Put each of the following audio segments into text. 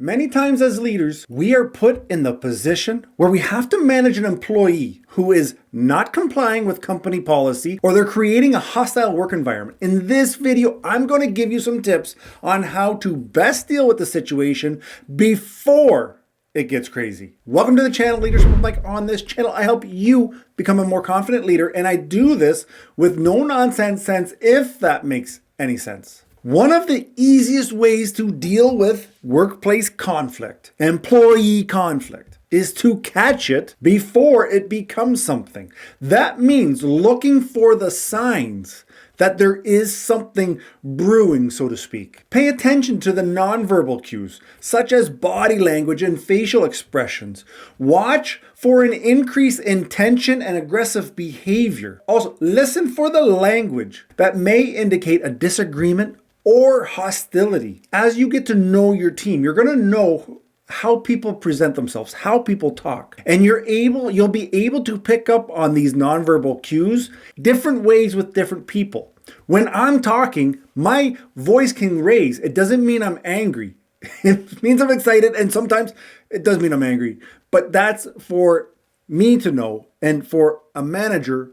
Many times as leaders, we are put in the position where we have to manage an employee who is not complying with company policy or they're creating a hostile work environment. In this video, I'm going to give you some tips on how to best deal with the situation before it gets crazy. Welcome to the channel, Leaders with Mike. On this channel, I help you become a more confident leader, and I do this with no nonsense sense, if that makes any sense. One of the easiest ways to deal with workplace conflict, employee conflict, is to catch it before it becomes something. That means looking for the signs that there is something brewing, so to speak. Pay attention to the nonverbal cues, such as body language and facial expressions. Watch for an increase in tension and aggressive behavior. Also, listen for the language that may indicate a disagreement or hostility. As you get to know your team, you're going to know how people present themselves, how people talk, and you'll be able to pick up on these nonverbal cues different ways with different people. When I'm talking, my voice can raise. It doesn't mean I'm angry. It means I'm excited, and sometimes it does mean I'm angry. But that's for me to know, and for a manager,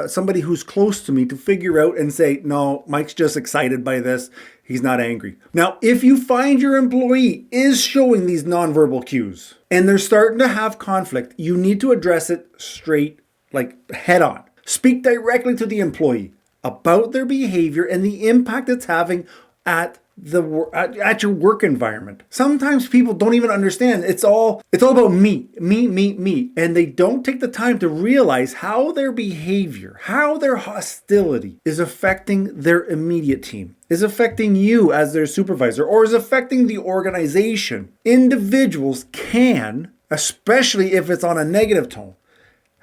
somebody who's close to me, to figure out and say, no, Mike's just excited by this. He's not angry. Now, if you find your employee is showing these nonverbal cues and they're starting to have conflict, you need to address it straight, like head on. Speak directly to the employee about their behavior and the impact it's having at your work environment. Sometimes people don't even understand. It's all about me, and they don't take the time to realize how their behavior, how their hostility is affecting their immediate team, is affecting you as their supervisor, or is affecting the organization. Individuals can, especially if it's on a negative tone,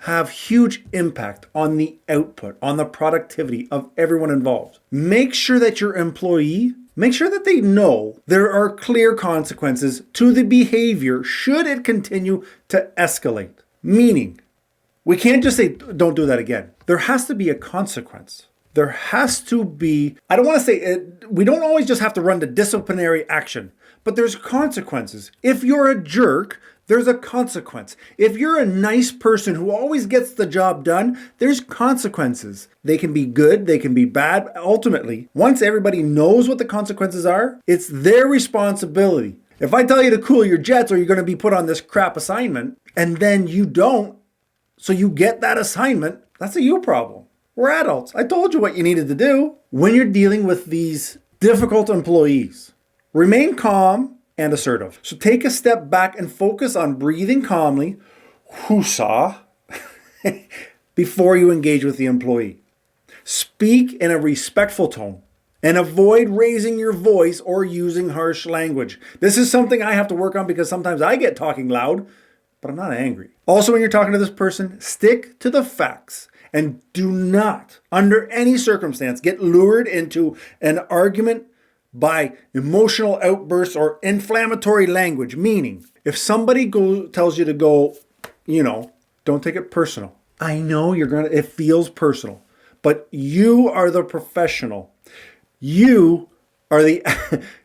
have huge impact on the output, on the productivity of everyone involved. Make sure that your employee, make sure that they know there are clear consequences to the behavior should it continue to escalate. Meaning, we can't just say, don't do that again. There has to be a consequence. There has to be, I don't want to say, we don't always just have to run to disciplinary action, but there's consequences. If you're a jerk, there's a consequence. If you're a nice person who always gets the job done, there's consequences. They can be good, they can be bad. Ultimately, once everybody knows what the consequences are, it's their responsibility. If I tell you to cool your jets or you're going to be put on this crap assignment, and then you don't, so you get that assignment, that's a you problem. We're adults. I told you what you needed to do. When you're dealing with these difficult employees, remain calm and assertive. So take a step back and focus on breathing calmly, whoosah, before you engage with the employee. Speak in a respectful tone and avoid raising your voice or using harsh language. This is something I have to work on because sometimes I get talking loud, but I'm not angry. Also, when you're talking to this person, stick to the facts and do not, under any circumstance, get lured into an argument by emotional outbursts or inflammatory language. Meaning, if somebody tells you to go, don't take it personal. I know it feels personal, but you are the professional. You are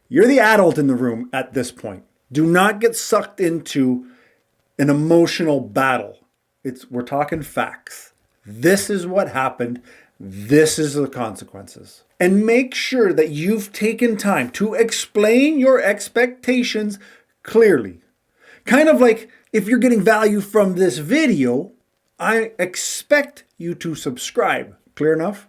you're the adult in the room at this point. Do not get sucked into an emotional battle. We're talking facts. This is what happened. This is the consequences. And make sure that you've taken time to explain your expectations clearly. Kind of like if you're getting value from this video, I expect you to subscribe. Clear enough?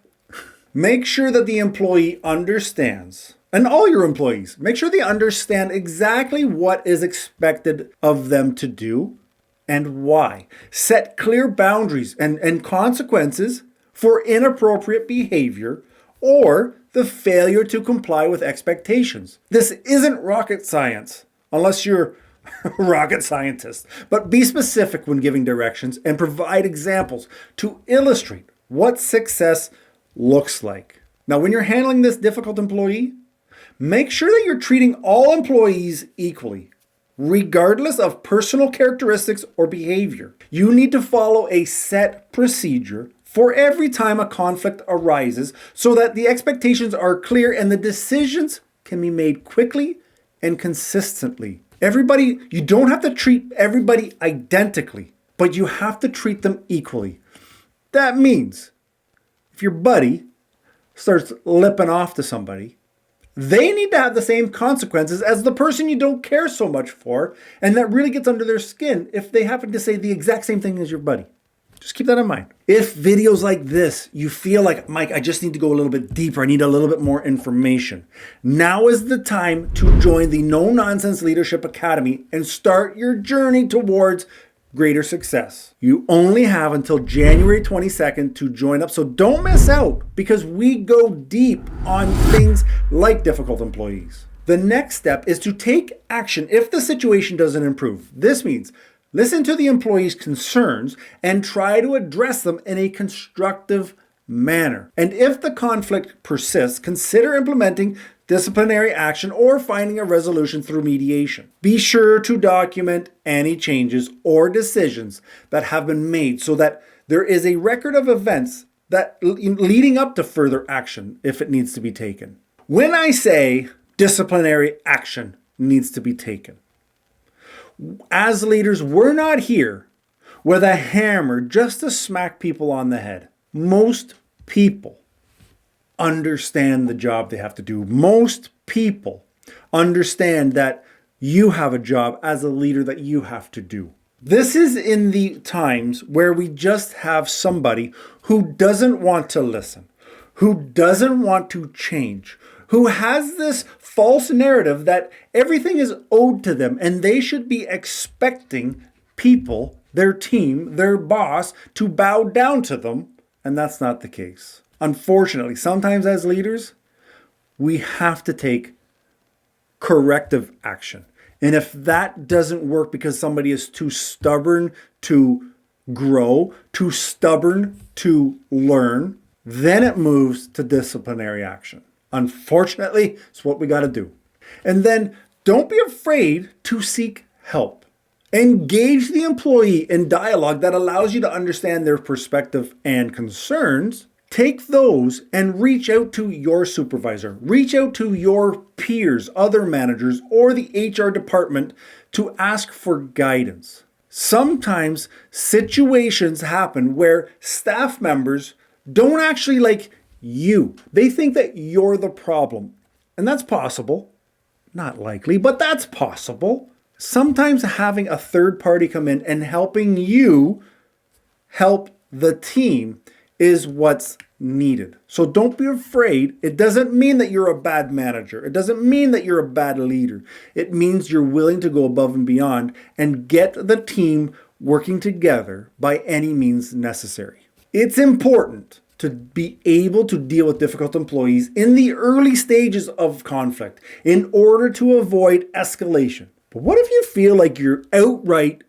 Make sure that the employee understands, and all your employees, make sure they understand exactly what is expected of them to do and why. Set clear boundaries and consequences for inappropriate behavior or the failure to comply with expectations. This isn't rocket science, unless you're a rocket scientist. But be specific when giving directions and provide examples to illustrate what success looks like. Now, when you're handling this difficult employee, make sure that you're treating all employees equally, regardless of personal characteristics or behavior. You need to follow a set procedure for every time a conflict arises so that the expectations are clear and the decisions can be made quickly and consistently. Everybody, you don't have to treat everybody identically, but you have to treat them equally. That means if your buddy starts lipping off to somebody, they need to have the same consequences as the person you don't care so much for, and that really gets under their skin if they happen to say the exact same thing as your buddy. Just keep that in mind. If videos like this, you feel like, Mike, I just need to go a little bit deeper, I need a little bit more information, now is the time to join the No Nonsense Leadership Academy and start your journey towards greater success. You only have until January 22nd to join up, so don't miss out because we go deep on things like difficult employees. The next step is to take action if the situation doesn't improve. This means listen to the employee's concerns and try to address them in a constructive manner. And if the conflict persists, consider implementing disciplinary action or finding a resolution through mediation. Be sure to document any changes or decisions that have been made so that there is a record of events that leading up to further action if it needs to be taken. When I say disciplinary action needs to be taken, as leaders, we're not here with a hammer just to smack people on the head. Most people understand the job they have to do. Most people understand that you have a job as a leader that you have to do. This is in the times where we just have somebody who doesn't want to listen, who doesn't want to change, who has this false narrative that everything is owed to them and they should be expecting people, their team, their boss, to bow down to them. And that's not the case. Unfortunately, sometimes as leaders, we have to take corrective action. And if that doesn't work because somebody is too stubborn to grow, too stubborn to learn, then it moves to disciplinary action. Unfortunately, it's what we got to do. And then don't be afraid to seek help. Engage the employee in dialogue that allows you to understand their perspective and concerns. Take those and reach out to your supervisor. Reach out to your peers, other managers, or the HR department to ask for guidance. Sometimes situations happen where staff members don't actually like you. They think that you're the problem. And that's possible. Not likely, but that's possible. Sometimes having a third party come in and helping you help the team is what's needed. So don't be afraid. It doesn't mean that you're a bad manager. It doesn't mean that you're a bad leader. It means you're willing to go above and beyond and get the team working together by any means necessary. It's important to be able to deal with difficult employees in the early stages of conflict in order to avoid escalation. But what if you feel like you're outright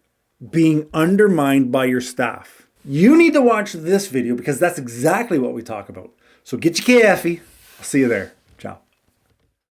being undermined by your staff? You need to watch this video because that's exactly what we talk about. So get your coffee. I'll see you there.